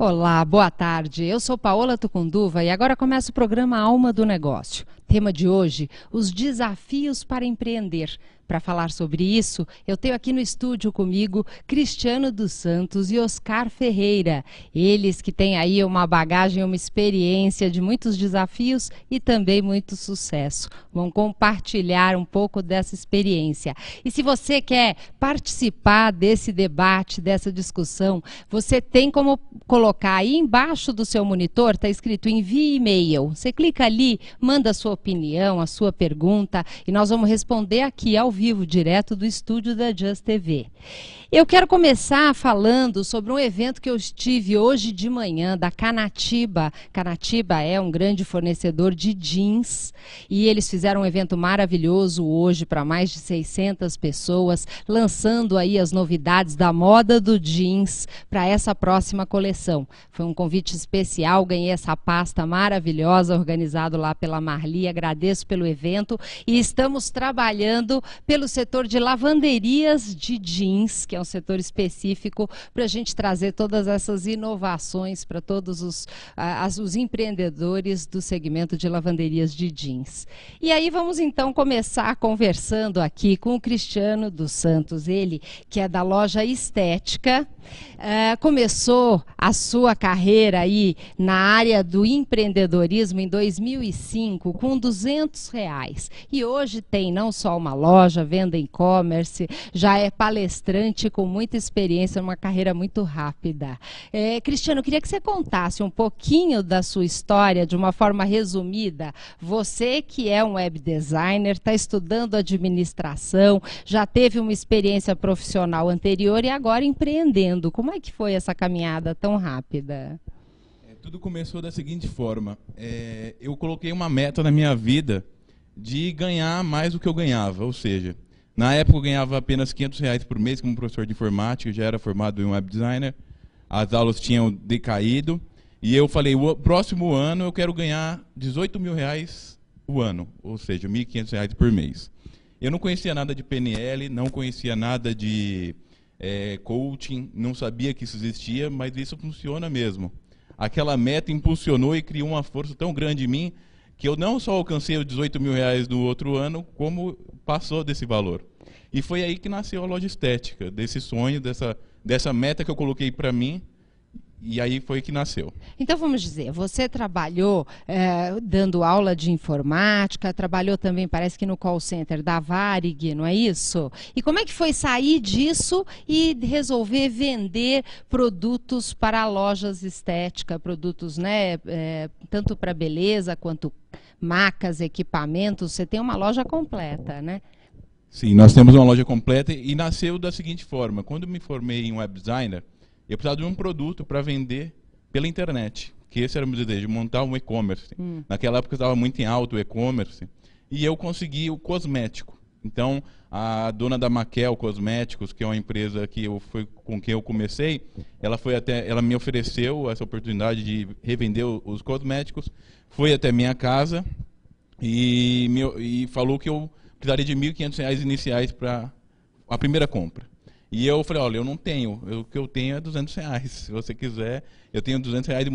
Olá, boa tarde. Eu sou Paola Tucunduva e agora começa o programa Alma do Negócio. Tema de hoje, os desafios para empreender. Para falar sobre isso, eu tenho aqui no estúdio comigo Cristiano dos Santos e Oscar Ferreira. Eles que têm aí uma bagagem, uma experiência de muitos desafios e também muito sucesso. Vão compartilhar um pouco dessa experiência. E se você quer participar desse debate, dessa discussão, você tem como colocar aí embaixo do seu monitor, está escrito envie e-mail. Você clica ali, manda a sua opinião, a sua pergunta e nós vamos responder aqui ao vivo, direto do estúdio da Just TV. Eu quero começar falando sobre um evento que eu estive hoje de manhã, da Canatiba. Canatiba é um grande fornecedor de jeans e eles fizeram um evento maravilhoso hoje para mais de 600 pessoas, lançando aí as novidades da moda do jeans para essa próxima coleção. Foi um convite especial, ganhei essa pasta maravilhosa, organizado lá pela Marli, agradeço pelo evento e estamos trabalhando pelo setor de lavanderias de jeans, que é um setor específico para a gente trazer todas essas inovações para todos os empreendedores do segmento de lavanderias de jeans. E aí vamos então começar conversando aqui com o Cristiano dos Santos, ele que é da loja Estética, começou a sua carreira aí na área do empreendedorismo em 2005 com R$200 e hoje tem não só uma loja, venda e-commerce, já é palestrante com muita experiência, uma carreira muito rápida. Cristiano, eu queria que você contasse um pouquinho da sua história de uma forma resumida. Você que é um web designer, está estudando administração, já teve uma experiência profissional anterior e agora empreendendo. Como é que foi essa caminhada tão rápida? Tudo começou da seguinte forma. Eu coloquei uma meta na minha vida de ganhar mais do que eu ganhava, ou seja, na época eu ganhava apenas R$500 por mês como professor de informática, eu já era formado em web designer, as aulas tinham decaído, e eu falei, o próximo ano eu quero ganhar R$18 mil o ano, ou seja, R$1.500 por mês. Eu não conhecia nada de PNL, não conhecia nada de coaching, não sabia que isso existia, mas isso funciona mesmo. Aquela meta impulsionou e criou uma força tão grande em mim, que eu não só alcancei os R$18 mil no outro ano, como passou desse valor. E foi aí que nasceu a loja estética, desse sonho, dessa meta que eu coloquei para mim, e aí foi que nasceu. Então vamos dizer, você trabalhou dando aula de informática, trabalhou também, parece que no call center da Varig, não é isso? E como é que foi sair disso e resolver vender produtos para lojas estéticas, produtos, né, tanto para beleza quanto macas, equipamentos? Você tem uma loja completa, né? Sim, nós temos uma loja completa e nasceu da seguinte forma. Quando eu me formei em web designer, eu precisava de um produto para vender pela internet, que esse era o meu desejo, montar um e-commerce. Naquela época estava muito em alta o e-commerce, e eu consegui o cosmético. Então, a dona da Maquel Cosméticos, que é uma empresa que com quem eu comecei, ela me ofereceu essa oportunidade de revender os cosméticos, foi até minha casa e falou que eu precisaria de R$1.500 iniciais para a primeira compra. E eu falei, olha, eu não tenho, o que eu tenho é R$200, se você quiser, eu tenho R$200 e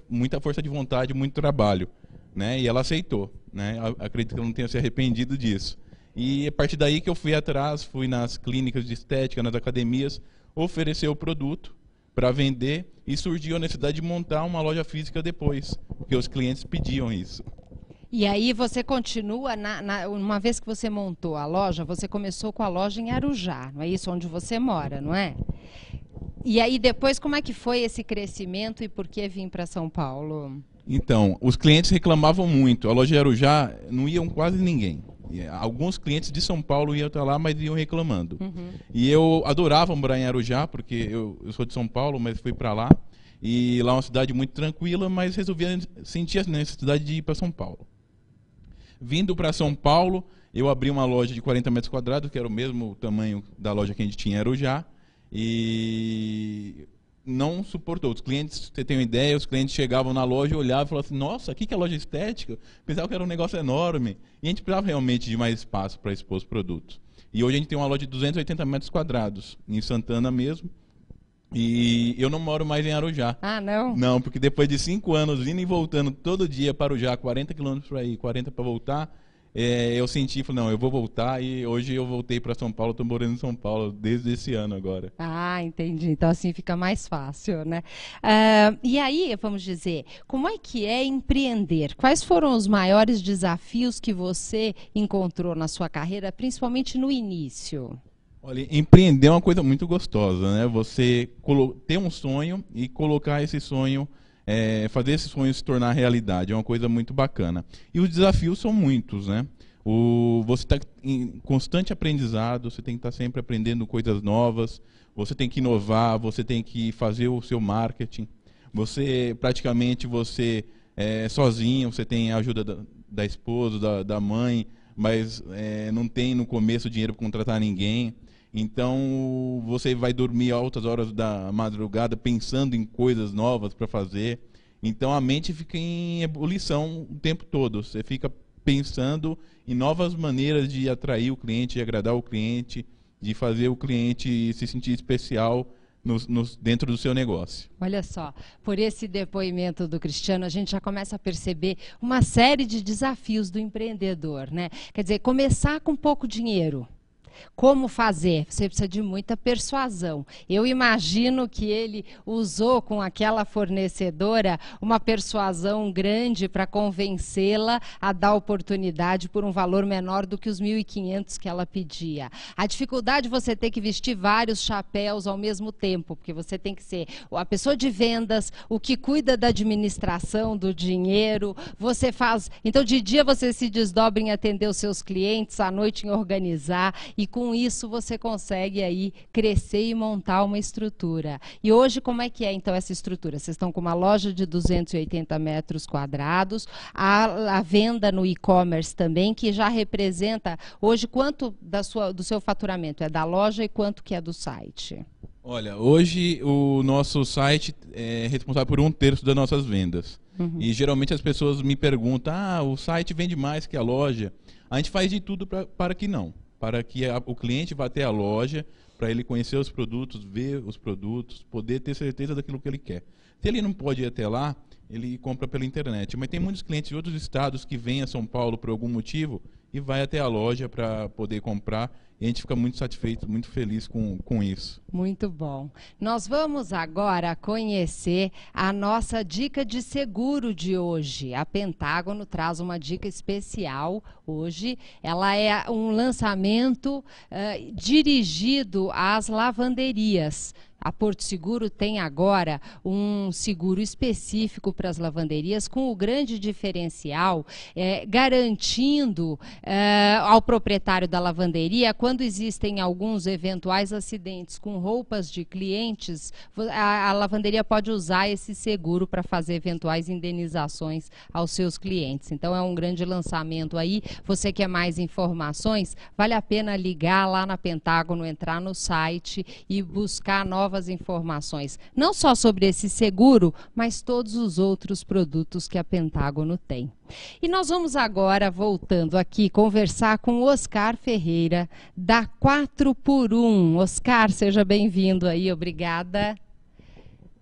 muita força de vontade, muito trabalho, né? E ela aceitou, né? Acredito que eu não tenha se arrependido disso. E a partir daí que eu fui atrás, fui nas clínicas de estética, nas academias, oferecer o produto para vender e surgiu a necessidade de montar uma loja física depois, porque os clientes pediam isso. E aí você continua, uma vez que você montou a loja, você começou com a loja em Arujá, não é isso? Onde você mora, não é? E aí depois, como é que foi esse crescimento e por que vir para São Paulo? Então, os clientes reclamavam muito. A loja de Arujá não iam quase ninguém. Alguns clientes de São Paulo iam até lá, mas iam reclamando. E eu adorava morar em Arujá, porque eu sou de São Paulo, mas fui para lá. E lá é uma cidade muito tranquila, mas resolvi sentir a necessidade de ir para São Paulo. Vindo para São Paulo, eu abri uma loja de 40 metros quadrados, que era o mesmo tamanho da loja que a gente tinha em Arujá, e não suportou. Os clientes, você tem uma ideia, os clientes chegavam na loja, olhavam e falavam assim, nossa, aqui que é loja estética? Pensava que era um negócio enorme. E a gente precisava realmente de mais espaço para expor os produtos. E hoje a gente tem uma loja de 280 metros quadrados, em Santana mesmo, E eu não moro mais em Arujá. Ah, não? Não, porque depois de 5 anos indo e voltando todo dia para Arujá, 40 quilômetros para ir, 40 para voltar, eu senti, falei, não, eu vou voltar, e hoje eu voltei para São Paulo, estou morando em São Paulo desde esse ano agora. Ah, entendi. Então assim fica mais fácil, né? E aí, vamos dizer, como é que é empreender? Quais foram os maiores desafios que você encontrou na sua carreira, principalmente no início? Olha, empreender é uma coisa muito gostosa, né? Você ter um sonho e colocar esse sonho, fazer esse sonho se tornar realidade, é uma coisa muito bacana. E os desafios são muitos, né? Você está em constante aprendizado, você tem que estar sempre aprendendo coisas novas, você tem que inovar, você tem que fazer o seu marketing. Praticamente, sozinho, você tem a ajuda da esposa, da mãe, mas não tem no começo dinheiro para contratar ninguém. Então, você vai dormir altas horas da madrugada pensando em coisas novas para fazer. Então, a mente fica em ebulição o tempo todo. Você fica pensando em novas maneiras de atrair o cliente, de agradar o cliente, de fazer o cliente se sentir especial dentro do seu negócio. Olha só, por esse depoimento do Cristiano, a gente já começa a perceber uma série de desafios do empreendedor, né? Quer dizer, começar com pouco dinheiro. Como fazer? Você precisa de muita persuasão. Eu imagino que ele usou com aquela fornecedora uma persuasão grande para convencê-la a dar oportunidade por um valor menor do que os 1.500 que ela pedia. A dificuldade de você ter que vestir vários chapéus ao mesmo tempo, porque você tem que ser a pessoa de vendas, o que cuida da administração do dinheiro, então de dia você se desdobra em atender os seus clientes, à noite em organizar, e com isso você consegue aí crescer e montar uma estrutura. E hoje como é que é então essa estrutura? Vocês estão com uma loja de 280 metros quadrados, a venda no e-commerce também, que já representa hoje quanto do seu faturamento é da loja e quanto que é do site? Olha, hoje o nosso site é responsável por 1/3 das nossas vendas. Uhum. E geralmente as pessoas me perguntam, o site vende mais que a loja. A gente faz de tudo para que não. Para que o cliente vá até a loja, para ele conhecer os produtos, ver os produtos, poder ter certeza daquilo que ele quer. Se ele não pode ir até lá, ele compra pela internet. Mas tem muitos clientes de outros estados que vêm a São Paulo por algum motivo e vai até a loja para poder comprar. E a gente fica muito satisfeito, muito feliz com isso. Muito bom. Nós vamos agora conhecer a nossa dica de seguro de hoje. A Pentágono traz uma dica especial hoje. Ela é um lançamento dirigido às lavanderias. A Porto Seguro tem agora um seguro específico para as lavanderias, com o grande diferencial garantindo ao proprietário da lavanderia, quando existem alguns eventuais acidentes com roupas de clientes, a lavanderia pode usar esse seguro para fazer eventuais indenizações aos seus clientes. Então é um grande lançamento aí. Você quer mais informações? Vale a pena ligar lá na Pentágono, entrar no site e buscar novas informações, não só sobre esse seguro, mas todos os outros produtos que a Pentágono tem. E nós vamos agora, voltando aqui, conversar com o Oscar Ferreira, da 4x1. Oscar, seja bem-vindo aí, obrigada.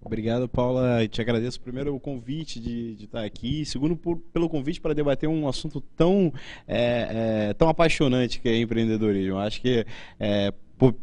Obrigado, Paula. Te agradeço primeiro o convite de estar aqui, segundo pelo convite para debater um assunto tão apaixonante que é empreendedorismo. Eu acho que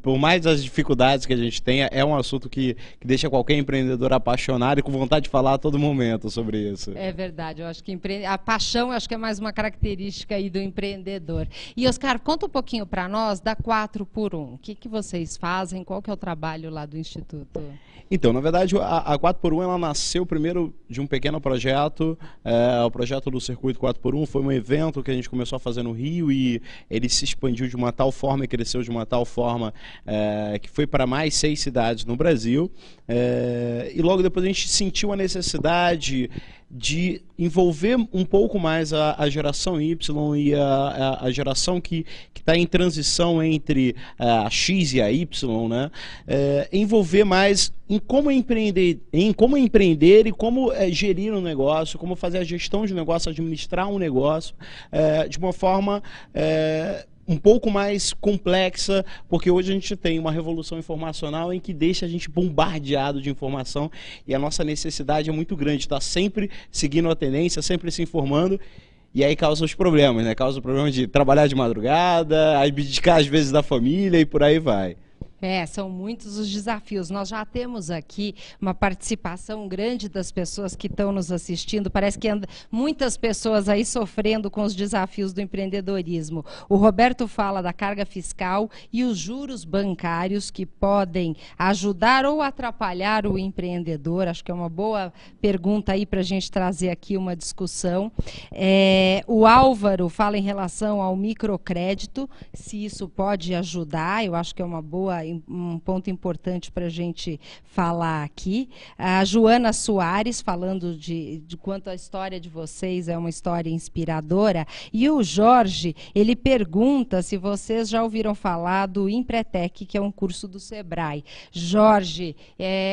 por mais as dificuldades que a gente tenha, é um assunto que deixa qualquer empreendedor apaixonado e com vontade de falar a todo momento sobre isso. É verdade, eu acho que a paixão acho que é mais uma característica aí do empreendedor. E Oscar, conta um pouquinho para nós da 4x1. O que vocês fazem? Qual que é o trabalho lá do Instituto? Então, na verdade, a 4x1 ela nasceu primeiro de um pequeno projeto, o projeto do Circuito 4x1 foi um evento que a gente começou a fazer no Rio e ele se expandiu de uma tal forma e cresceu de uma tal forma que foi para mais 6 cidades no Brasil, e logo depois a gente sentiu a necessidade de envolver um pouco mais a geração Y e a geração que está em transição entre a X e a Y, né? Envolver mais em como empreender e como gerir um negócio, como fazer a gestão de negócio, administrar um negócio de uma forma um pouco mais complexa, porque hoje a gente tem uma revolução informacional em que deixa a gente bombardeado de informação e a nossa necessidade é muito grande, estar sempre seguindo a tendência, sempre se informando. E aí causa os problemas, né? Causa o problema de trabalhar de madrugada, abdicar às vezes da família e por aí vai. São muitos os desafios. Nós já temos aqui uma participação grande das pessoas que estão nos assistindo. Parece que muitas pessoas aí sofrendo com os desafios do empreendedorismo. O Roberto fala da carga fiscal e os juros bancários que podem ajudar ou atrapalhar o empreendedor. Acho que é uma boa pergunta aí para a gente trazer aqui uma discussão. O Álvaro fala em relação ao microcrédito, se isso pode ajudar. Eu acho que é um ponto importante para a gente falar aqui. A Joana Soares falando de quanto a história de vocês é uma história inspiradora. E o Jorge, ele pergunta se vocês já ouviram falar do Empretec, que é um curso do Sebrae. Jorge,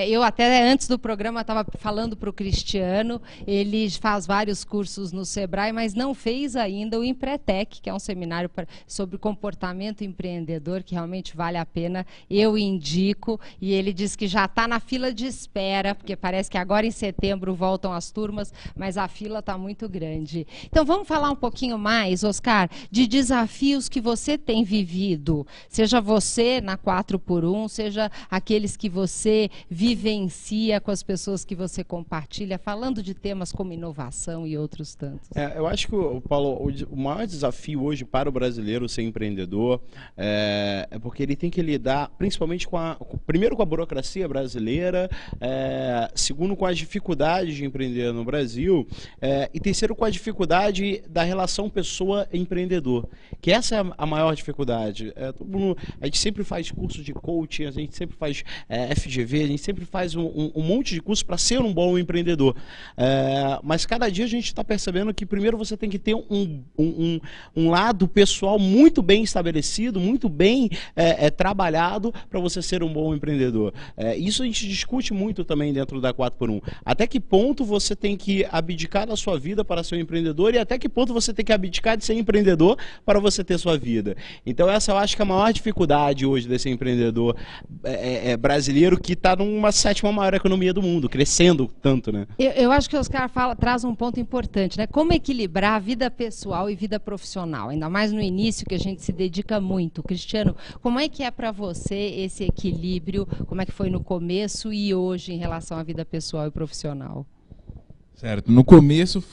eu até antes do programa estava falando para o Cristiano, ele faz vários cursos no Sebrae, mas não fez ainda o Empretec, que é um seminário sobre comportamento empreendedor, que realmente vale a pena. Eu indico, e ele diz que já está na fila de espera, porque parece que agora em setembro voltam as turmas, mas a fila está muito grande. Então vamos falar um pouquinho mais, Oscar, de desafios que você tem vivido, seja você na 4x1, seja aqueles que você vivencia com as pessoas que você compartilha, falando de temas como inovação e outros tantos. Eu acho que, Paulo, o maior desafio hoje para o brasileiro ser empreendedor é porque ele tem que lidar principalmente primeiro com a burocracia brasileira, segundo com as dificuldades de empreender no Brasil, e terceiro com a dificuldade da relação pessoa-empreendedor, que essa é a maior dificuldade. A gente sempre faz curso de coaching, a gente sempre faz FGV, a gente sempre faz um monte de curso para ser um bom empreendedor. Mas cada dia a gente está percebendo que primeiro você tem que ter um lado pessoal muito bem estabelecido, muito bem trabalhado para você ser um bom empreendedor. Isso a gente discute muito também dentro da 4x1. Até que ponto você tem que abdicar da sua vida para ser um empreendedor e até que ponto você tem que abdicar de ser empreendedor para você ter sua vida. Então essa eu acho que é a maior dificuldade hoje desse empreendedor brasileiro que está numa 7ª maior economia do mundo, crescendo tanto, né? Eu acho que o Oscar traz um ponto importante, né? Como equilibrar a vida pessoal e vida profissional, ainda mais no início que a gente se dedica muito. Cristiano, como é que é para você esse equilíbrio, como é que foi no começo e hoje em relação à vida pessoal e profissional? Certo. No começo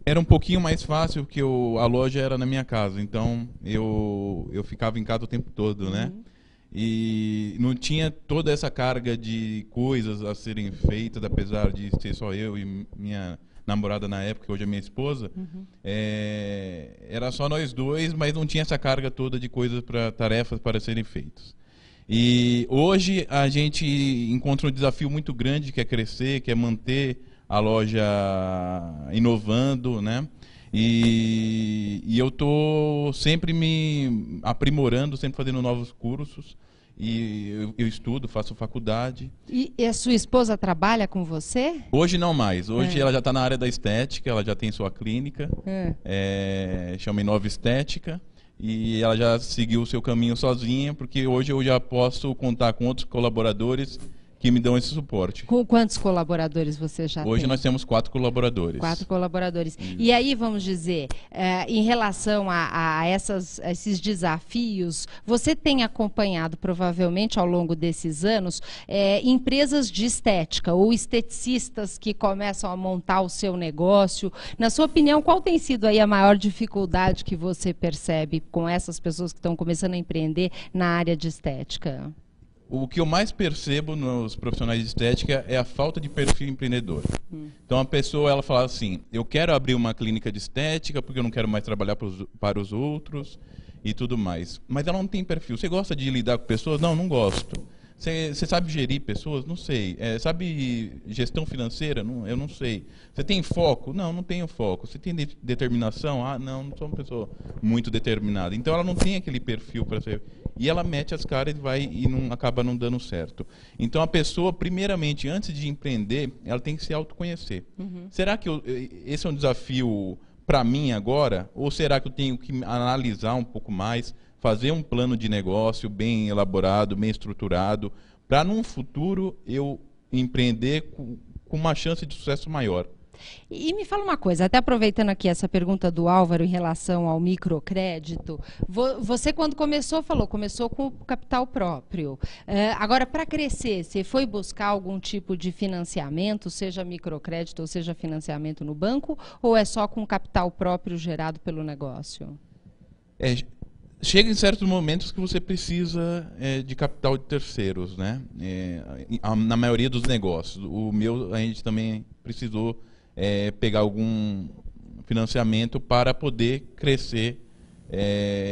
era um pouquinho mais fácil, porque a loja era na minha casa, então eu ficava em casa o tempo todo, né? E não tinha toda essa carga de coisas a serem feitas, apesar de ser só eu e minha namorada na época, que hoje é minha esposa. Era só nós dois, mas não tinha essa carga toda de coisas, tarefas para serem feitas. E hoje a gente encontra um desafio muito grande, que é crescer, que é manter a loja inovando, né? E eu estou sempre me aprimorando, sempre fazendo novos cursos. E eu estudo, faço faculdade. E a sua esposa trabalha com você? Hoje não mais. Hoje ela já está na área da estética, ela já tem sua clínica, chama Inova Estética. E ela já seguiu o seu caminho sozinha, porque hoje eu já posso contar com outros colaboradores que me dão esse suporte. Com quantos colaboradores você já tem? Hoje nós temos 4 colaboradores. 4 colaboradores. E aí, vamos dizer, em relação a esses desafios, você tem acompanhado, provavelmente, ao longo desses anos, empresas de estética ou esteticistas que começam a montar o seu negócio. Na sua opinião, qual tem sido aí a maior dificuldade que você percebe com essas pessoas que estão começando a empreender na área de estética? O que eu mais percebo nos profissionais de estética é a falta de perfil empreendedor. Então a pessoa ela fala assim, eu quero abrir uma clínica de estética porque eu não quero mais trabalhar para os outros e tudo mais. Mas ela não tem perfil. Você gosta de lidar com pessoas? Não, não gosto. Você sabe gerir pessoas? Não sei. Sabe gestão financeira? Não, eu não sei. Você tem foco? Não, não tenho foco. Você tem determinação? Ah, não sou uma pessoa muito determinada. Então ela não tem aquele perfil para ser... E ela mete as caras e vai e acaba não dando certo. Então a pessoa, primeiramente, antes de empreender, ela tem que se autoconhecer. Será que esse é um desafio para mim agora? Ou será que eu tenho que analisar um pouco mais, fazer um plano de negócio bem elaborado, bem estruturado, para num futuro eu empreender com uma chance de sucesso maior. E me fala uma coisa, até aproveitando aqui essa pergunta do Álvaro em relação ao microcrédito, você quando começou com o capital próprio. Agora, para crescer, você foi buscar algum tipo de financiamento, seja microcrédito ou seja financiamento no banco, ou é só com capital próprio gerado pelo negócio? Chega em certos momentos que você precisa de capital de terceiros, né? Na maioria dos negócios. O meu, a gente também precisou pegar algum financiamento para poder crescer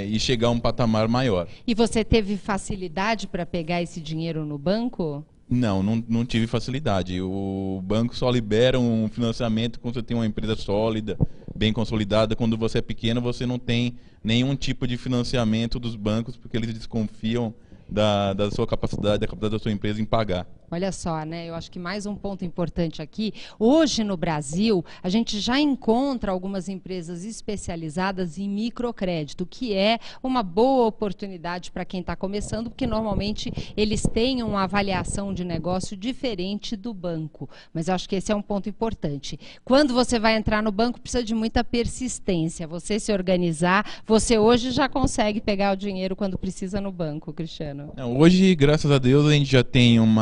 e chegar a um patamar maior. E você teve facilidade para pegar esse dinheiro no banco? Não tive facilidade. O banco só libera um financiamento quando você tem uma empresa sólida, bem consolidada. Quando você é pequeno, você não tem nenhum tipo de financiamento dos bancos, porque eles desconfiam da sua capacidade, da capacidade da sua empresa em pagar. Olha só, né? Eu acho que mais um ponto importante aqui. Hoje no Brasil, a gente já encontra algumas empresas especializadas em microcrédito, que é uma boa oportunidade para quem está começando, porque normalmente eles têm uma avaliação de negócio diferente do banco. Mas eu acho que esse é um ponto importante. Quando você vai entrar no banco, precisa de muita persistência. Você se organizar, você hoje já consegue pegar o dinheiro quando precisa no banco, Cristiano. Hoje, graças a Deus, a gente já tem um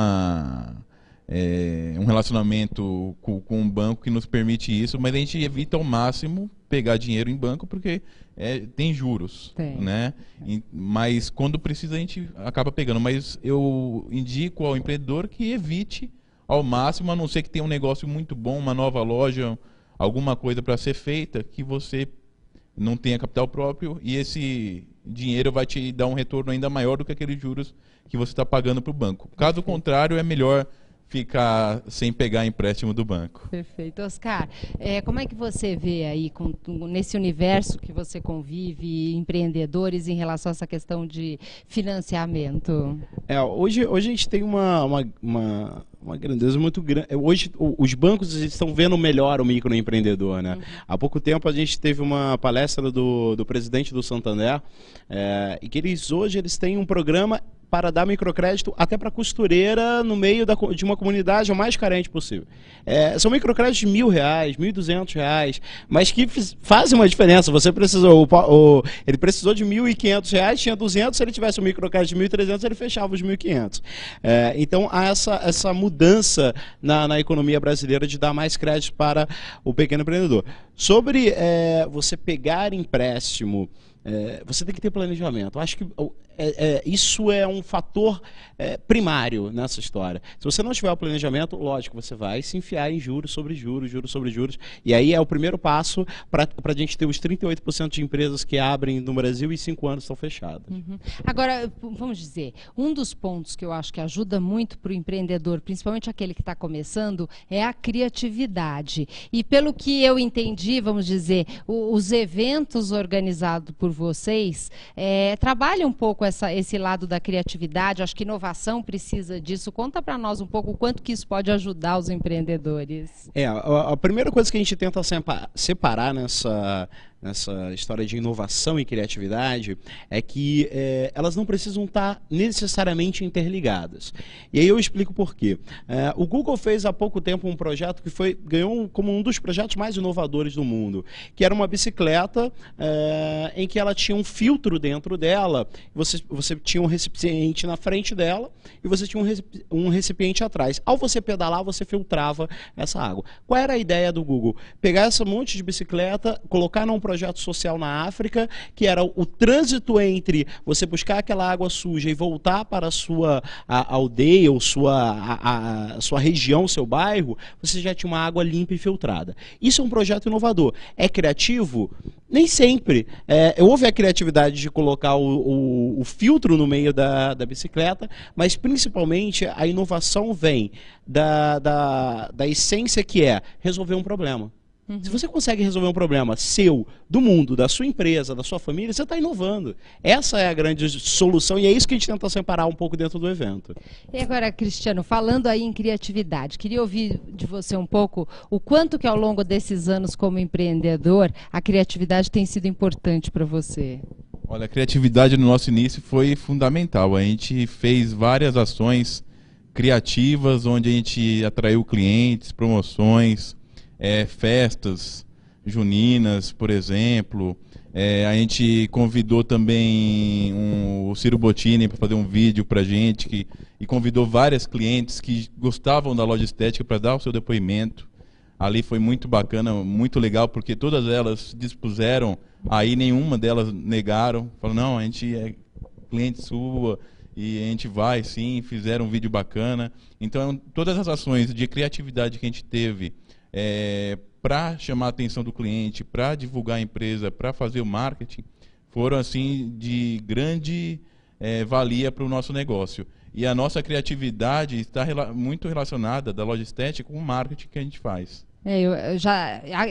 relacionamento com um banco que nos permite isso, mas a gente evita ao máximo pegar dinheiro em banco porque tem juros, né? Mas quando precisa a gente acaba pegando. Mas eu indico ao empreendedor que evite ao máximo, a não ser que tenha um negócio muito bom, uma nova loja, alguma coisa para ser feita, que você não tenha capital próprio e esse dinheiro vai te dar um retorno ainda maior do que aqueles juros que você está pagando para o banco. Caso contrário, é melhor ficar sem pegar empréstimo do banco. Perfeito. Oscar, como é que você vê aí, nesse universo que você convive, empreendedores, em relação a essa questão de financiamento? Hoje a gente tem uma grandeza muito grande. Hoje os bancos estão vendo melhor o microempreendedor, né? Há pouco tempo a gente teve uma palestra do presidente do Santander e que hoje eles têm um programa para dar microcrédito até para costureira no meio de uma comunidade o mais carente possível. São microcréditos de R$1.000, R$1.200, mas que fazem uma diferença. Você precisou, ele precisou de R$1.500, tinha 200, se ele tivesse um microcrédito de 1.300, ele fechava os 1.500. Então há essa mudança na economia brasileira de dar mais crédito para o pequeno empreendedor. Sobre você pegar empréstimo, você tem que ter planejamento. Eu acho que isso é um fator primário nessa história. Se você não tiver o planejamento, lógico, você vai se enfiar em juros sobre juros, juros sobre juros. E aí é o primeiro passo para a gente ter os 38% de empresas que abrem no Brasil e 5 anos estão fechadas. Agora, vamos dizer, um dos pontos que eu acho que ajuda muito para o empreendedor, principalmente aquele que está começando, é a criatividade. E pelo que eu entendi, vamos dizer, os eventos organizados por vocês trabalham um pouco esse lado da criatividade. Acho que inovação precisa disso. Conta para nós um pouco o quanto que isso pode ajudar os empreendedores. A primeira coisa que a gente tenta separar nessa história de inovação e criatividade é que elas não precisam estar necessariamente interligadas. E aí eu explico por quê. O Google fez há pouco tempo um projeto que ganhou como um dos projetos mais inovadores do mundo, que era uma bicicleta em que ela tinha um filtro dentro dela, você tinha um recipiente na frente dela e você tinha um recipiente atrás. Ao você pedalar, você filtrava essa água. Qual era a ideia do Google? Pegar esse monte de bicicleta, colocar num projeto social na África, que era o trânsito entre você buscar aquela água suja e voltar para a sua aldeia ou sua região, seu bairro, você já tinha uma água limpa e filtrada. Isso é um projeto inovador. É criativo? Nem sempre. Houve a criatividade de colocar o filtro no meio da bicicleta, mas principalmente a inovação vem da essência, que é resolver um problema. Se você consegue resolver um problema seu, do mundo, da sua empresa, da sua família, você está inovando. Essa é a grande solução e é isso que a gente tenta separar um pouco dentro do evento. E agora, Cristiano, falando aí em criatividade, queria ouvir de você um pouco o quanto que ao longo desses anos como empreendedor, a criatividade tem sido importante para você. Olha, a criatividade no nosso início foi fundamental. A gente fez várias ações criativas, onde a gente atraiu clientes, promoções, festas juninas, por exemplo. A gente convidou também o Ciro Bottini para fazer um vídeo para a gente, e convidou várias clientes que gostavam da loja estética para dar o seu depoimento. Ali foi muito bacana, muito legal, porque todas elas se dispuseram, aí nenhuma delas negaram, falaram, não, a gente é cliente sua e a gente vai sim, fizeram um vídeo bacana. Então, todas as ações de criatividade que a gente teve para chamar a atenção do cliente, para divulgar a empresa, para fazer o marketing, foram assim de grande valia para o nosso negócio. E a nossa criatividade está muito relacionada da loja estética com o marketing que a gente faz. Eu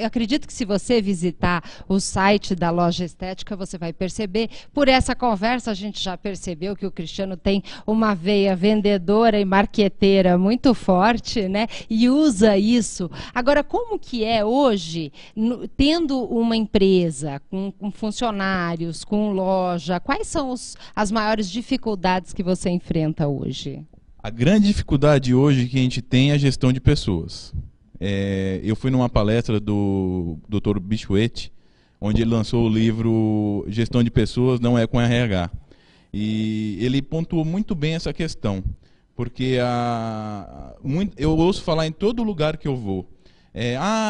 acredito que se você visitar o site da Loja Estética, você vai perceber. Por essa conversa, a gente já percebeu que o Cristiano tem uma veia vendedora e marqueteira muito forte, né? E usa isso. Agora, como que é hoje, tendo uma empresa, com funcionários, com loja, quais são as maiores dificuldades que você enfrenta hoje? A grande dificuldade hoje que a gente tem é a gestão de pessoas. Eu fui numa palestra do Dr. Bichuete, onde ele lançou o livro Gestão de Pessoas Não é com RH. E ele pontuou muito bem essa questão, porque eu ouço falar em todo lugar que eu vou.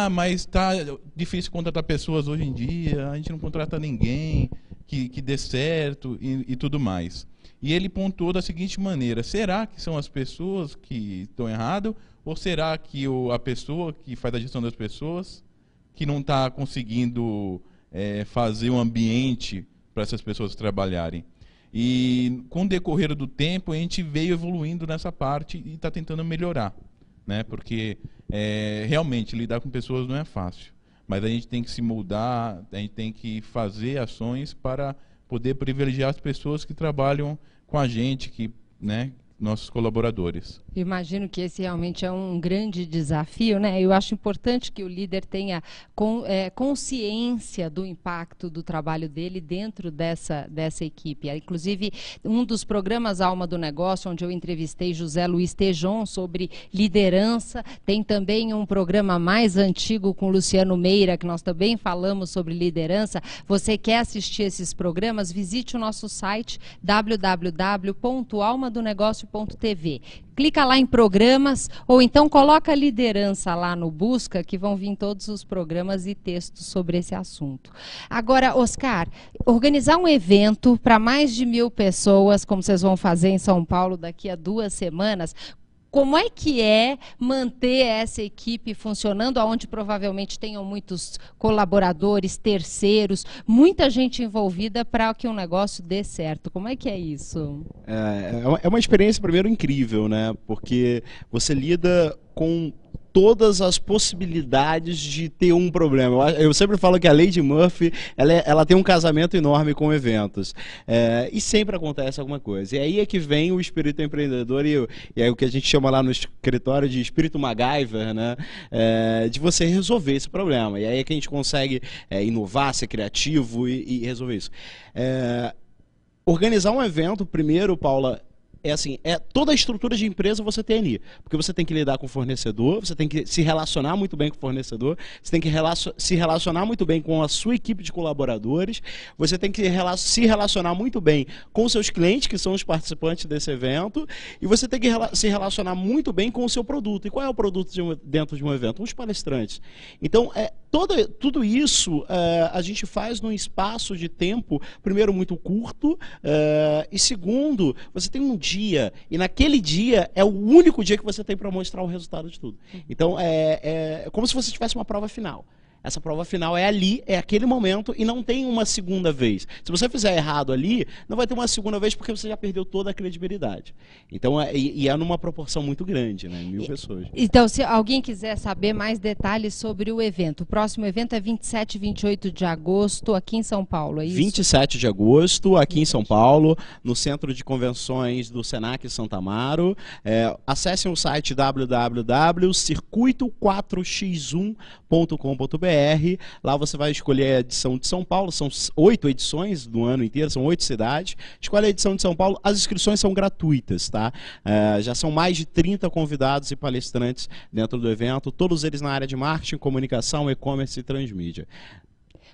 Mas está difícil contratar pessoas hoje em dia, a gente não contrata ninguém que dê certo e tudo mais. E ele pontuou da seguinte maneira: será que são as pessoas que estão erradas? Ou será que a pessoa que faz a gestão das pessoas que não está conseguindo fazer um ambiente para essas pessoas trabalharem? E com o decorrer do tempo a gente veio evoluindo nessa parte e está tentando melhorar, né? Porque realmente lidar com pessoas não é fácil, mas a gente tem que se moldar, a gente tem que fazer ações para poder privilegiar as pessoas que trabalham com a gente, né, nossos colaboradores. Imagino que esse realmente é um grande desafio, né? Eu acho importante que o líder tenha consciência do impacto do trabalho dele dentro dessa equipe. Inclusive, um dos programas Alma do Negócio, onde eu entrevistei José Luiz Tejon sobre liderança, tem também um programa mais antigo com Luciano Meira, que nós também falamos sobre liderança. Você quer assistir esses programas? Visite o nosso site www.almadonegócio.tv. Clica lá em programas, ou então coloca liderança lá no busca, que vão vir todos os programas e textos sobre esse assunto. Agora, Oscar, organizar um evento para mais de 1.000 pessoas, como vocês vão fazer em São Paulo daqui a 2 semanas, como é que manter essa equipe funcionando, onde provavelmente tenham muitos colaboradores, terceiros, muita gente envolvida para que um negócio dê certo? Como é que é isso? É uma experiência, primeiro, incrível, né? Porque você lida com todas as possibilidades de ter um problema. Eu sempre falo que a Lady Murphy, ela tem um casamento enorme com eventos. E sempre acontece alguma coisa. E aí é que vem o espírito empreendedor e é o que a gente chama lá no escritório de espírito MacGyver, né? De você resolver esse problema. E aí é que a gente consegue inovar, ser criativo e resolver isso. Organizar um evento, primeiro, Paula, toda a estrutura de empresa você tem ali, porque você tem que lidar com o fornecedor, você tem que se relacionar muito bem com o fornecedor, você tem que se relacionar muito bem com a sua equipe de colaboradores, você tem que se relacionar muito bem com os seus clientes, que são os participantes desse evento, e você tem que se relacionar muito bem com o seu produto. E qual é o produto dentro de um evento? Os palestrantes. Então, tudo isso a gente faz num espaço de tempo, primeiro, muito curto, e segundo, você tem um dia, e naquele dia é o único dia que você tem para mostrar o resultado de tudo. Então, é como se você tivesse uma prova final. Essa prova final é ali, é aquele momento, e não tem uma segunda vez. Se você fizer errado ali, não vai ter uma segunda vez, porque você já perdeu toda a credibilidade. Então, é numa proporção muito grande, né? 1.000 pessoas. Então, se alguém quiser saber mais detalhes sobre o evento, o próximo evento é 27 e 28 de agosto, aqui em São Paulo, é isso? 27 de agosto, aqui em São Paulo, no Centro de Convenções do Senac Santa Amaro. Acessem o site www.circuito4x1.com.br. Lá você vai escolher a edição de São Paulo, são 8 edições do ano inteiro, são 8 cidades. Escolhe a edição de São Paulo, as inscrições são gratuitas, tá? Já são mais de 30 convidados e palestrantes dentro do evento, todos eles na área de marketing, comunicação, e-commerce e transmídia.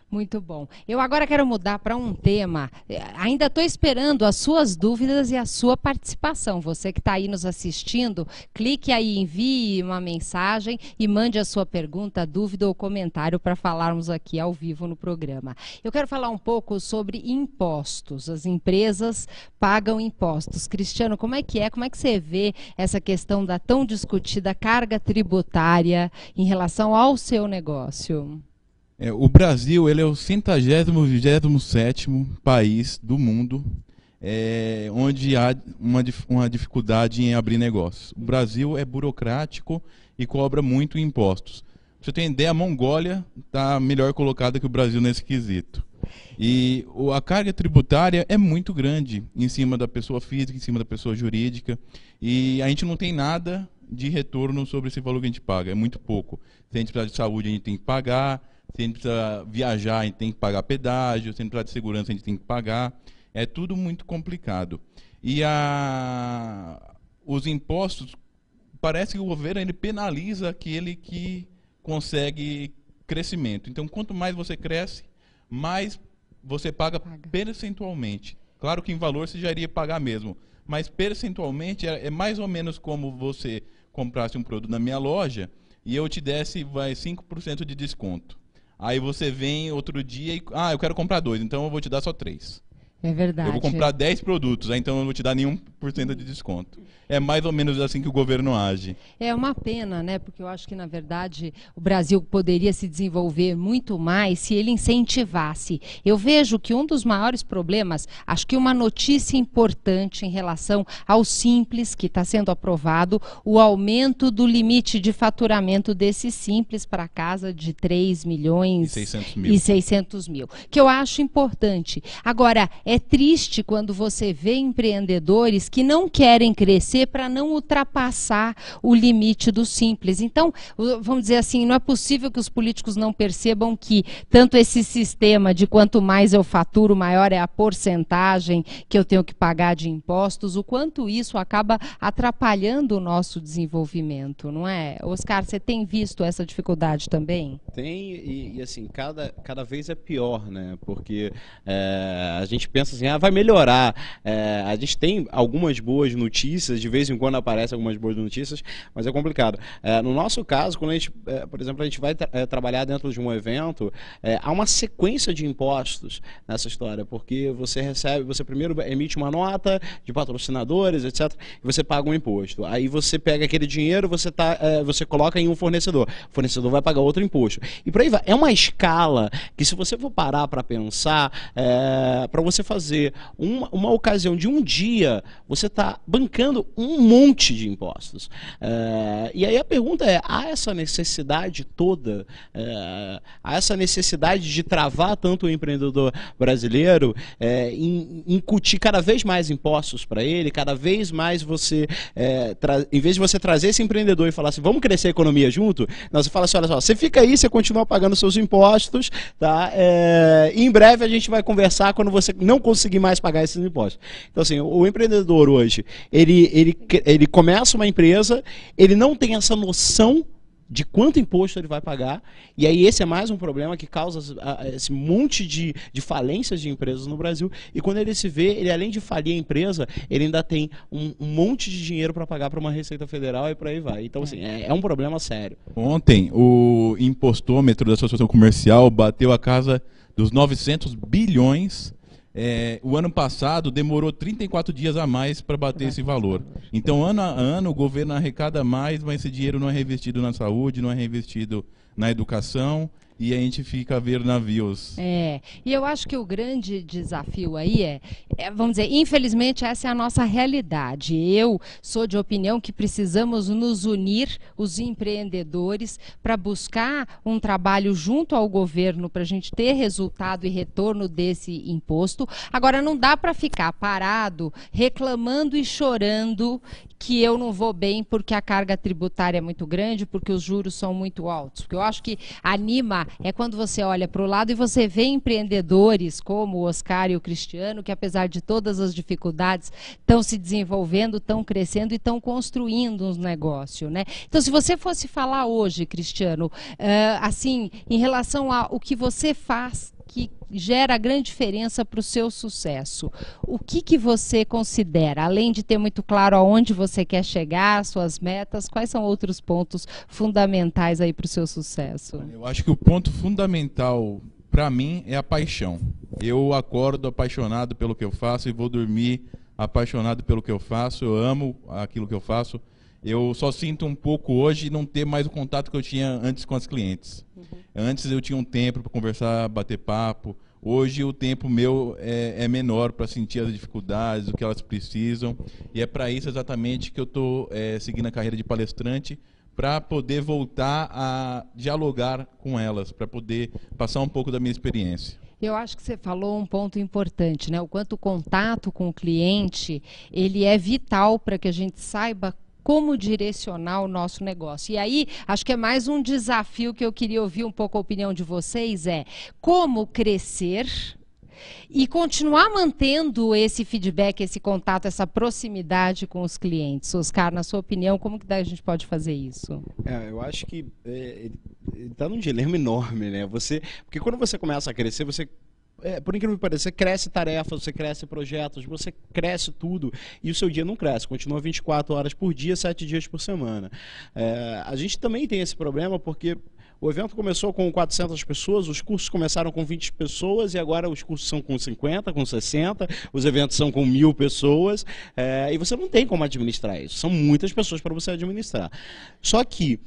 Muito bom. Eu agora quero mudar para um tema. Ainda estou esperando as suas dúvidas e a sua participação. Você que está aí nos assistindo, clique aí, envie uma mensagem e mande a sua pergunta, dúvida ou comentário para falarmos aqui ao vivo no programa. Eu quero falar um pouco sobre impostos. As empresas pagam impostos. Cristiano, como é que é? Como é que você vê essa questão da tão discutida carga tributária em relação ao seu negócio? O Brasil ele é o 127º país do mundo onde há uma dificuldade em abrir negócios. O Brasil é burocrático e cobra muito impostos. Pra você ter ideia, a Mongólia está melhor colocada que o Brasil nesse quesito. E a carga tributária é muito grande em cima da pessoa física, em cima da pessoa jurídica. E a gente não tem nada de retorno sobre esse valor que a gente paga, é muito pouco. Se a gente precisar de saúde, a gente tem que pagar. Se a gente precisa viajar, a gente tem que pagar pedágio. Se a gente precisar de segurança, a gente tem que pagar. É tudo muito complicado. E os impostos, parece que o governo ele penaliza aquele que consegue crescimento. Então, quanto mais você cresce, mais você paga percentualmente. Claro que em valor você já iria pagar mesmo, mas percentualmente é mais ou menos como você comprasse um produto na minha loja e eu te desse 5% de desconto. Aí você vem outro dia e... eu quero comprar 2, então eu vou te dar só 3. É verdade. Eu vou comprar 10 produtos, então eu não vou te dar nenhum por cento de desconto. É mais ou menos assim que o governo age. É uma pena, né? Porque eu acho que, na verdade, o Brasil poderia se desenvolver muito mais se ele incentivasse. Eu vejo que um dos maiores problemas, acho que uma notícia importante em relação ao Simples, que está sendo aprovado, o aumento do limite de faturamento desse Simples para casa de 3 milhões e 600 mil, que eu acho importante. Agora, é triste quando você vê empreendedores que não querem crescer para não ultrapassar o limite do Simples. Então, vamos dizer assim, não é possível que os políticos não percebam que tanto esse sistema de quanto mais eu faturo, maior é a porcentagem que eu tenho que pagar de impostos, o quanto isso acaba atrapalhando o nosso desenvolvimento, não é? Oscar, você tem visto essa dificuldade também? Tem, e assim, cada vez é pior, né? Porque a gente pensa assim, vai melhorar. A gente tem algumas boas notícias, de vez em quando aparecem algumas boas notícias, mas é complicado. No nosso caso, quando a gente, por exemplo, a gente vai trabalhar dentro de um evento, há uma sequência de impostos nessa história, porque você primeiro emite uma nota de patrocinadores, etc., e você paga um imposto. Aí você pega aquele dinheiro, você coloca em um fornecedor. O fornecedor vai pagar outro imposto. E por aí vai. É uma escala que, se você for parar para pensar, para você fazer uma ocasião de um dia, você está bancando um monte de impostos. E aí a pergunta é, há essa necessidade toda, há essa necessidade de travar tanto o empreendedor brasileiro em incutir cada vez mais impostos para ele, cada vez mais você, em vez de você trazer esse empreendedor e falar assim, vamos crescer a economia junto, você fala assim, olha só, você fica aí, você continua pagando seus impostos, tá? E em breve a gente vai conversar quando você não conseguir mais pagar esses impostos. Então assim, o empreendedor hoje, ele começa uma empresa, ele não tem essa noção de quanto imposto ele vai pagar, e aí esse é mais um problema que causa esse monte de falências de empresas no Brasil, e quando ele se vê, ele além de falir a empresa, ele ainda tem um monte de dinheiro para pagar para uma Receita Federal e por aí vai. Então assim, é um problema sério. Ontem, o impostômetro da Associação Comercial bateu a casa dos 900 bilhões. O ano passado demorou 34 dias a mais para bater esse valor. Então, ano a ano, o governo arrecada mais, mas esse dinheiro não é reinvestido na saúde, não é reinvestido na educação, e a gente fica a ver navios. E eu acho que o grande desafio aí vamos dizer, infelizmente essa é a nossa realidade. Eu sou de opinião que precisamos nos unir, os empreendedores, para buscar um trabalho junto ao governo para a gente ter resultado e retorno desse imposto. Agora, não dá para ficar parado, reclamando e chorando que eu não vou bem porque a carga tributária é muito grande, porque os juros são muito altos. Porque eu acho que anima falar é quando você olha para o lado e você vê empreendedores como o Oscar e o Cristiano, que apesar de todas as dificuldades, estão se desenvolvendo, estão crescendo e estão construindo um negócio, né? Então, se você fosse falar hoje, Cristiano, assim, em relação ao que você faz, que gera grande diferença para o seu sucesso. O que você considera, além de ter muito claro aonde você quer chegar, suas metas, quais são outros pontos fundamentais aí para o seu sucesso? Eu acho que o ponto fundamental para mim é a paixão. Eu acordo apaixonado pelo que eu faço e vou dormir apaixonado pelo que eu faço. Eu amo aquilo que eu faço. Eu só sinto um pouco hoje não ter mais o contato que eu tinha antes com as clientes. Antes eu tinha um tempo para conversar, bater papo. Hoje o tempo meu é menor para sentir as dificuldades, o que elas precisam. E é para isso exatamente que eu estou seguindo a carreira de palestrante, para poder voltar a dialogar com elas, para poder passar um pouco da minha experiência. Eu acho que você falou um ponto importante, né? O quanto o contato com o cliente, ele é vital para que a gente saiba como direcionar o nosso negócio. E aí, acho que é mais um desafio que eu queria ouvir um pouco a opinião de vocês, como crescer e continuar mantendo esse feedback, esse contato, essa proximidade com os clientes. Oscar, na sua opinião, como que a gente pode fazer isso? Eu acho que ele está num dilema enorme, né? Porque quando você começa a crescer, você... por incrível que pareça, você cresce tarefas, você cresce projetos, você cresce tudo e o seu dia não cresce, continua 24 horas por dia, 7 dias por semana. A gente também tem esse problema porque o evento começou com 400 pessoas, os cursos começaram com 20 pessoas e agora os cursos são com 50, com 60, os eventos são com 1000 pessoas e você não tem como administrar isso, são muitas pessoas para você administrar. Só que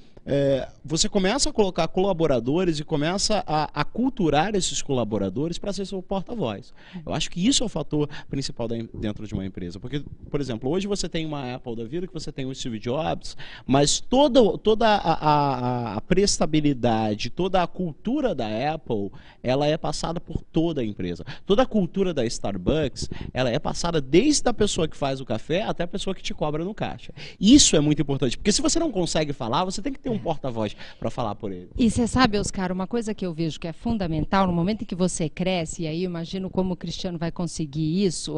você começa a colocar colaboradores e começa a culturar esses colaboradores para ser seu porta-voz. Eu acho que isso é o fator principal dentro de uma empresa. Porque, por exemplo, hoje você tem uma Apple da vida, que você tem o Steve Jobs, mas toda a prestabilidade, toda a cultura da Apple, ela é passada por toda a empresa. Toda a cultura da Starbucks, ela é passada desde a pessoa que faz o café até a pessoa que te cobra no caixa. Isso é muito importante, porque se você não consegue falar, você tem que ter um porta-voz para falar por ele. E você sabe, Oscar, uma coisa que eu vejo que é fundamental no momento em que você cresce, e aí eu imagino como o Cristiano vai conseguir isso,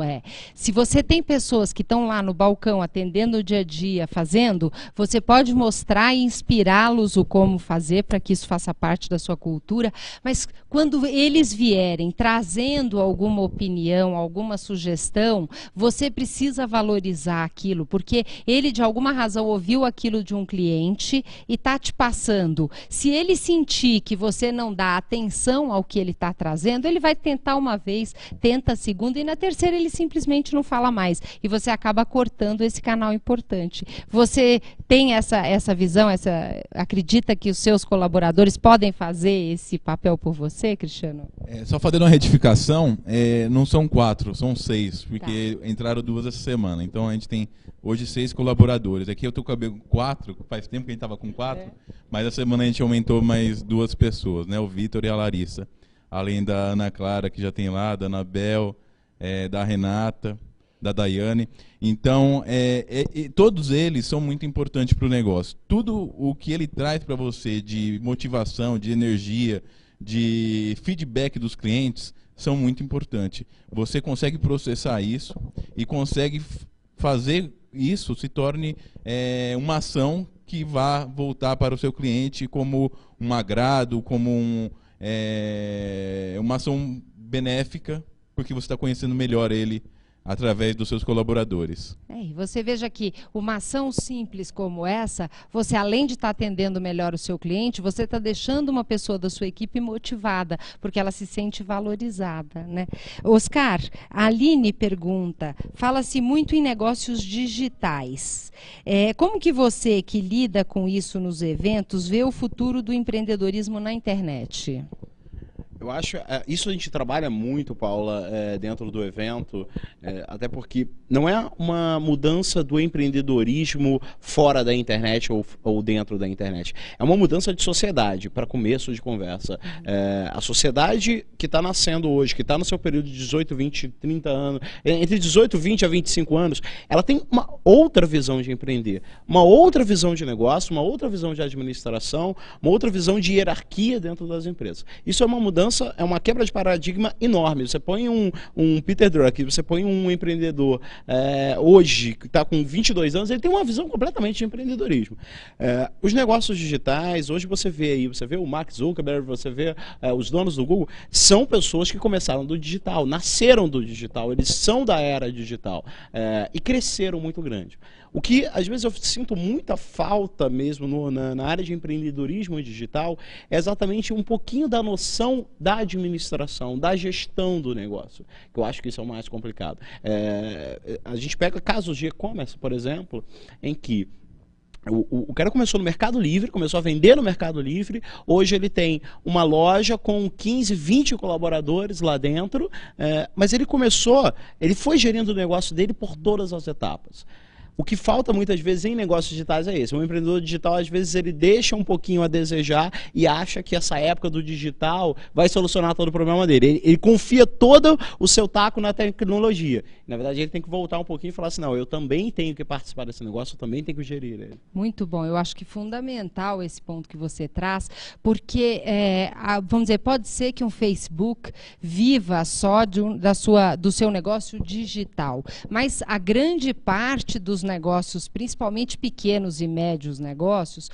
se você tem pessoas que estão lá no balcão atendendo o dia a dia, fazendo, você pode mostrar e inspirá-los o como fazer para que isso faça parte da sua cultura, mas quando eles vierem trazendo alguma opinião, alguma sugestão, você precisa valorizar aquilo, porque ele de alguma razão ouviu aquilo de um cliente e está te passando. Se ele sentir que você não dá atenção ao que ele está trazendo, ele vai tentar uma vez, tenta a segunda e na terceira ele simplesmente não fala mais. E você acaba cortando esse canal importante. Você tem essa visão, acredita que os seus colaboradores podem fazer esse papel por você, Cristiano? Só fazendo uma retificação, não são 4, são 6, porque entraram 2 essa semana. Então a gente tem hoje 6 colaboradores. Aqui eu estou com 4, faz tempo que a gente estava com 4, mas essa semana a gente aumentou mais 2 pessoas, né? O Vitor e a Larissa. Além da Ana Clara, que já tem lá, da Anabel, da Renata, da Daiane. Então, todos eles são muito importantes para o negócio. Tudo o que ele traz para você de motivação, de energia, de feedback dos clientes, são muito importantes. Você consegue processar isso e consegue fazer isso se torne uma ação que vá voltar para o seu cliente como um agrado, como uma ação benéfica, porque você está conhecendo melhor ele através dos seus colaboradores. E você veja que uma ação simples como essa, você além de estar atendendo melhor o seu cliente, você está deixando uma pessoa da sua equipe motivada, porque ela se sente valorizada, né? Oscar, a Aline pergunta, fala-se muito em negócios digitais. Como que você, que lida com isso nos eventos, vê o futuro do empreendedorismo na internet? Eu acho, isso a gente trabalha muito, Paula, dentro do evento, até porque não é uma mudança do empreendedorismo fora da internet ou dentro da internet. É uma mudança de sociedade, para começo de conversa. A sociedade que está nascendo hoje, que está no seu período de 18, 20, 30 anos, entre 18, 20 a 25 anos, ela tem uma outra visão de empreender, uma outra visão de negócio, uma outra visão de administração, uma outra visão de hierarquia dentro das empresas. Isso é uma mudança, é uma quebra de paradigma enorme. Você põe um Peter Drucker, você põe um empreendedor hoje, que está com 22 anos, ele tem uma visão completamente de empreendedorismo. Os negócios digitais, hoje você vê o Mark Zuckerberg, você vê os donos do Google, são pessoas que começaram do digital, nasceram do digital, eles são da era digital e cresceram muito grande. O que, às vezes, eu sinto muita falta mesmo na área de empreendedorismo digital é exatamente um pouquinho da noção da administração, da gestão do negócio, que eu acho que isso é o mais complicado. A gente pega casos de e-commerce, por exemplo, em que o cara começou no Mercado Livre, começou a vender no Mercado Livre, hoje ele tem uma loja com 15, 20 colaboradores lá dentro, mas ele foi gerindo o negócio dele por todas as etapas. O que falta muitas vezes em negócios digitais é esse. O empreendedor digital, às vezes, ele deixa um pouquinho a desejar e acha que essa época do digital vai solucionar todo o problema dele. Ele confia todo o seu taco na tecnologia. Na verdade, ele tem que voltar um pouquinho e falar assim, não, eu também tenho que participar desse negócio, eu também tenho que gerir ele. Muito bom. Eu acho que fundamental esse ponto que você traz, porque, vamos dizer, pode ser que um Facebook viva só do seu negócio digital, mas a grande parte dos negócios, principalmente pequenos e médios negócios,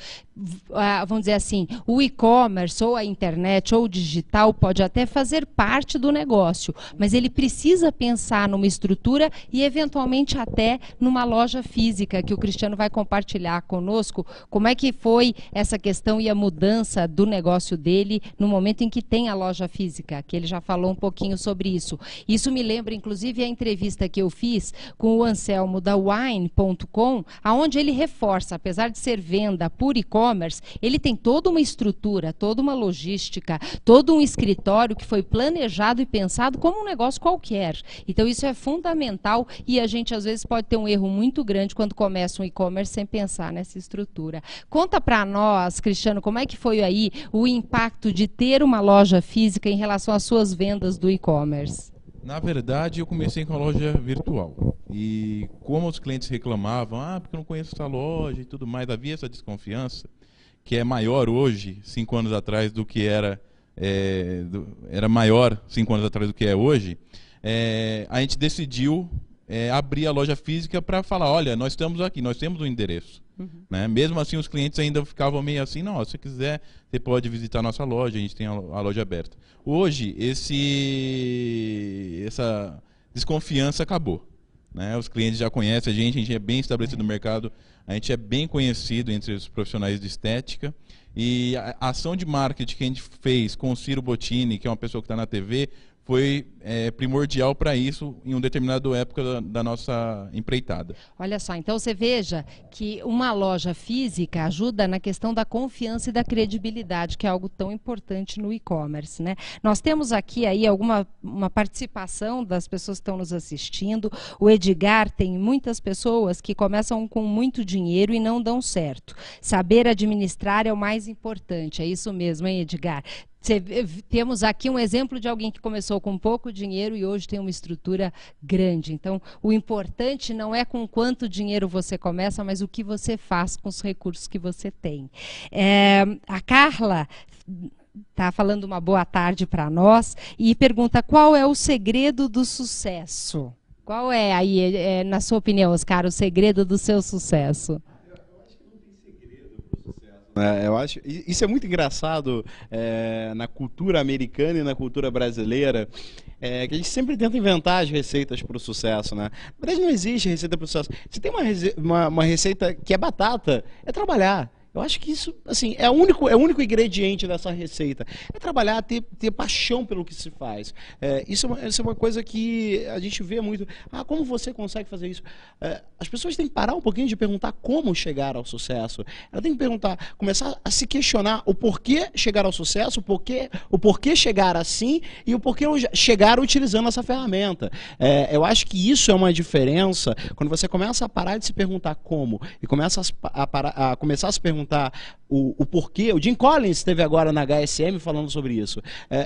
vamos dizer assim, o e-commerce ou a internet ou o digital pode até fazer parte do negócio, mas ele precisa pensar numa estrutura e eventualmente até numa loja física, que o Cristiano vai compartilhar conosco como é que foi essa questão e a mudança do negócio dele no momento em que tem a loja física, que ele já falou um pouquinho sobre isso. Isso me lembra, inclusive, a entrevista que eu fiz com o Anselmo da Wine.com, aonde ele reforça, apesar de ser venda por e-commerce, ele tem toda uma estrutura, toda uma logística, todo um escritório que foi planejado e pensado como um negócio qualquer. Então isso é fundamental e a gente às vezes pode ter um erro muito grande quando começa um e-commerce sem pensar nessa estrutura. Conta para nós, Cristiano, como é que foi aí o impacto de ter uma loja física em relação às suas vendas do e-commerce? Na verdade, eu comecei com a loja virtual. E como os clientes reclamavam, porque eu não conheço essa loja e tudo mais, havia essa desconfiança, que é maior hoje, 5 anos atrás, do que era maior 5 anos atrás do que é hoje, a gente decidiu abrir a loja física para falar, olha, nós estamos aqui, nós temos um endereço. Né? Mesmo assim, os clientes ainda ficavam meio assim, não, se você quiser, você pode visitar a nossa loja, a gente tem a loja aberta. Hoje, essa desconfiança acabou. Né? Os clientes já conhecem a gente é bem estabelecido no mercado, a gente é bem conhecido entre os profissionais de estética. E a ação de marketing que a gente fez com o Ciro Bottini, que é uma pessoa que está na TV, foi primordial para isso em uma determinada época da nossa empreitada. Olha só, então você veja que uma loja física ajuda na questão da confiança e da credibilidade, que é algo tão importante no e-commerce, né? Nós temos aqui aí uma participação das pessoas que estão nos assistindo. O Edgar tem muitas pessoas que começam com muito dinheiro e não dão certo. Saber administrar é o mais importante, é isso mesmo, hein, Edgar? Temos aqui um exemplo de alguém que começou com pouco dinheiro e hoje tem uma estrutura grande. Então, o importante não é com quanto dinheiro você começa, mas o que você faz com os recursos que você tem. A Carla está falando uma boa tarde para nós e pergunta qual é o segredo do sucesso. Qual é aí, na sua opinião, Oscar, o segredo do seu sucesso? Eu acho isso é muito engraçado na cultura americana e na cultura brasileira, que a gente sempre tenta inventar as receitas para o sucesso, né? Na verdade, não existe receita para o sucesso. Se tem uma receita que é batata, é trabalhar. Eu acho que isso, assim, é o único ingrediente dessa receita. É trabalhar, ter paixão pelo que se faz. Isso é uma coisa que a gente vê muito. Ah, como você consegue fazer isso? As pessoas têm que parar um pouquinho de perguntar como chegar ao sucesso. Ela tem que perguntar, começar a se questionar o porquê chegar ao sucesso, o porquê chegar assim e o porquê chegar utilizando essa ferramenta. Eu acho que isso é uma diferença quando você começa a parar de se perguntar como e começa a começar a se perguntar o porquê. O Jim Collins esteve agora na HSM falando sobre isso.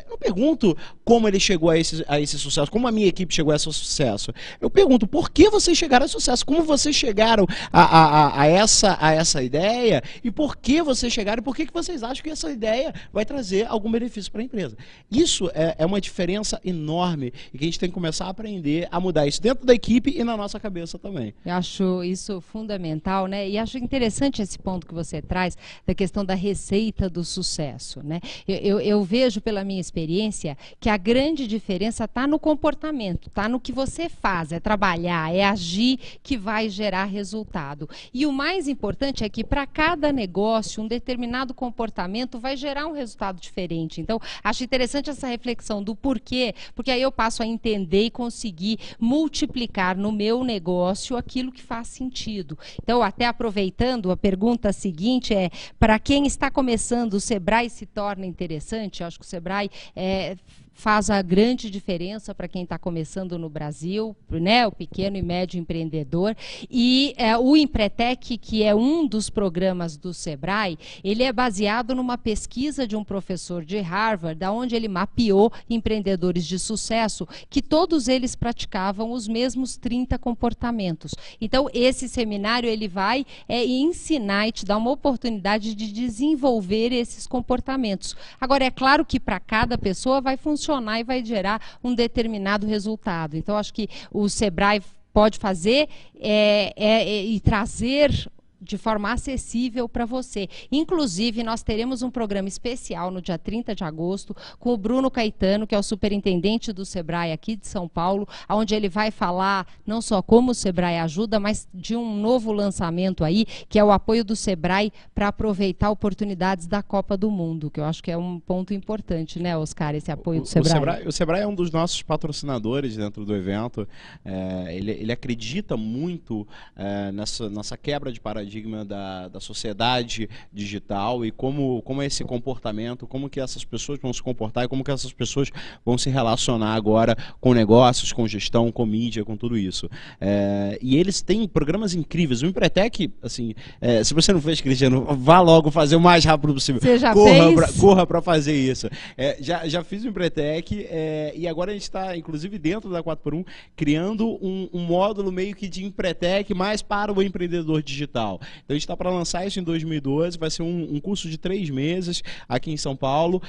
Eu pergunto como ele chegou a esse sucesso, como a minha equipe chegou a esse sucesso. Eu pergunto por que vocês chegaram a sucesso, como vocês chegaram a essa ideia e por que vocês chegaram e por que vocês acham que essa ideia vai trazer algum benefício para a empresa. Isso é uma diferença enorme e que a gente tem que começar a aprender a mudar isso dentro da equipe e na nossa cabeça também. Eu acho isso fundamental, né? E acho interessante esse ponto que você traz da questão da receita do sucesso, né? Eu vejo pela minha experiência que a grande diferença está no comportamento, está no que você faz, é trabalhar, é agir que vai gerar resultado. E o mais importante é que para cada negócio, um determinado comportamento vai gerar um resultado diferente. Então, acho interessante essa reflexão do porquê, porque aí eu passo a entender e conseguir multiplicar no meu negócio aquilo que faz sentido. Então, até aproveitando, a pergunta seguinte é, para quem está começando, o Sebrae se torna interessante? Eu acho que o Sebrae faz a grande diferença para quem está começando no Brasil, né, o pequeno e médio empreendedor. E o Empretec, que é um dos programas do Sebrae, ele é baseado numa pesquisa de um professor de Harvard, onde ele mapeou empreendedores de sucesso, que todos eles praticavam os mesmos 30 comportamentos. Então, esse seminário ele vai ensinar e te dar uma oportunidade de desenvolver esses comportamentos. Agora, é claro que para cada pessoa vai funcionar e vai gerar um determinado resultado. Então, acho que o Sebrae pode fazer e trazer de forma acessível para você. Inclusive, nós teremos um programa especial no dia 30 de agosto com o Bruno Caetano, que é o superintendente do Sebrae aqui de São Paulo, onde ele vai falar não só como o Sebrae ajuda, mas de um novo lançamento aí, que é o apoio do Sebrae para aproveitar oportunidades da Copa do Mundo, que eu acho que é um ponto importante, né, Oscar, esse apoio do Sebrae. O Sebrae é um dos nossos patrocinadores dentro do evento. Ele acredita muito nessa quebra de paradigma da sociedade digital e como é esse comportamento, como que essas pessoas vão se comportar e como que essas pessoas vão se relacionar agora com negócios, com gestão, com mídia, com tudo isso. E eles têm programas incríveis. O Empretec, assim, se você não fez, Cristiano, vá logo fazer o mais rápido possível. Você já fez? Corra para fazer isso. Já fiz o Empretec e agora a gente está, inclusive, dentro da 4x1, criando um módulo meio que de Empretec, mais para o empreendedor digital. Então a gente está para lançar isso em 2012, vai ser um curso de 3 meses aqui em São Paulo,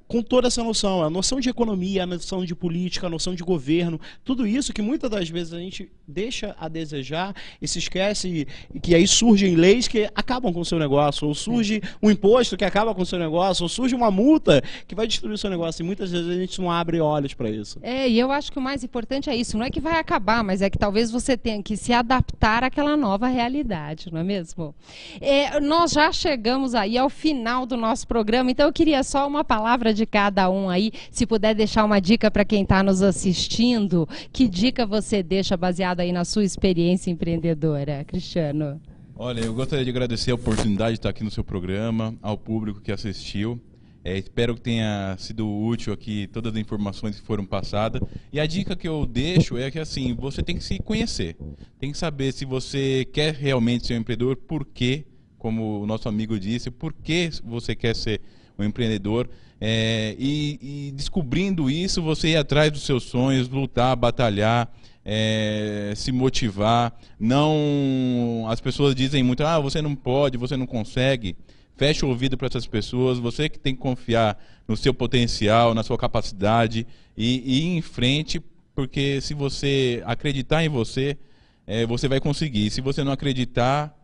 com toda essa noção, a noção de economia, a noção de política, a noção de governo, tudo isso que muitas das vezes a gente deixa a desejar e se esquece, e que aí surgem leis que acabam com o seu negócio, ou surge um imposto que acaba com o seu negócio, ou surge uma multa que vai destruir o seu negócio, e muitas vezes a gente não abre olhos para isso. E eu acho que o mais importante é isso, não é que vai acabar, mas é que talvez você tenha que se adaptar àquela nova realidade, não é mesmo? Nós já chegamos aí ao final do nosso programa, então eu queria só uma palavra de cada um aí, se puder deixar uma dica para quem está nos assistindo, que dica você deixa baseada aí na sua experiência empreendedora, Cristiano? Olha, eu gostaria de agradecer a oportunidade de estar aqui no seu programa, ao público que assistiu. Espero que tenha sido útil aqui todas as informações que foram passadas. E a dica que eu deixo é que assim, você tem que se conhecer. Tem que saber se você quer realmente ser um empreendedor, por quê, como o nosso amigo disse, por que você quer ser um empreendedor. E descobrindo isso, você ir atrás dos seus sonhos, lutar, batalhar, se motivar. Não, as pessoas dizem muito, você não pode, você não consegue. Feche o ouvido para essas pessoas, você que tem que confiar no seu potencial, na sua capacidade e ir em frente, porque se você acreditar em você, você vai conseguir. Se você não acreditar,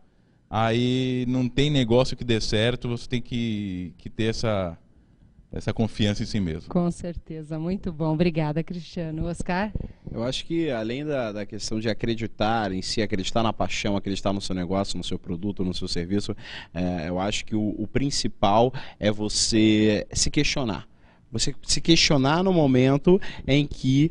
aí não tem negócio que dê certo, você tem que ter essa essa confiança em si mesmo. Com certeza, muito bom. Obrigada, Cristiano. Oscar? Eu acho que além da questão de acreditar em si, acreditar na paixão, acreditar no seu negócio, no seu produto, no seu serviço, eu acho que o principal é você se questionar. Você se questionar no momento em que,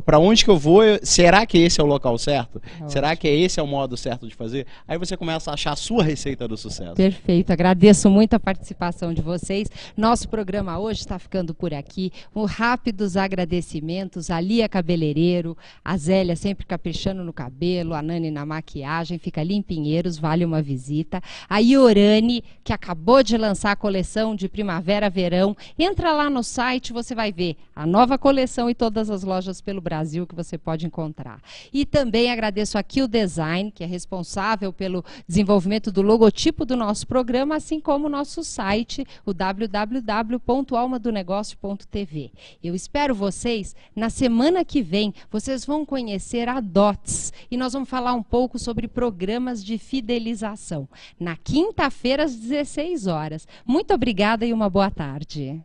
para onde que eu vou, será que esse é o local certo? Será que esse é o modo certo de fazer? Aí você começa a achar a sua receita do sucesso. Perfeito, agradeço muito a participação de vocês. Nosso programa hoje está ficando por aqui. Rápidos agradecimentos a Lia Cabeleireiro, a Zélia sempre caprichando no cabelo, a Nani na maquiagem, fica ali em Pinheiros, vale uma visita. A Iorani, que acabou de lançar a coleção de primavera-verão. Entra lá no site, você vai ver a nova coleção e todas as lojas pelo Brasil que você pode encontrar. E também agradeço aqui o Design, que é responsável pelo desenvolvimento do logotipo do nosso programa, assim como o nosso site, o www.almadonegócio.tv. Eu espero vocês na semana que vem. Vocês vão conhecer a DOTS e nós vamos falar um pouco sobre programas de fidelização. Na quinta-feira, às 16 horas. Muito obrigada e uma boa tarde.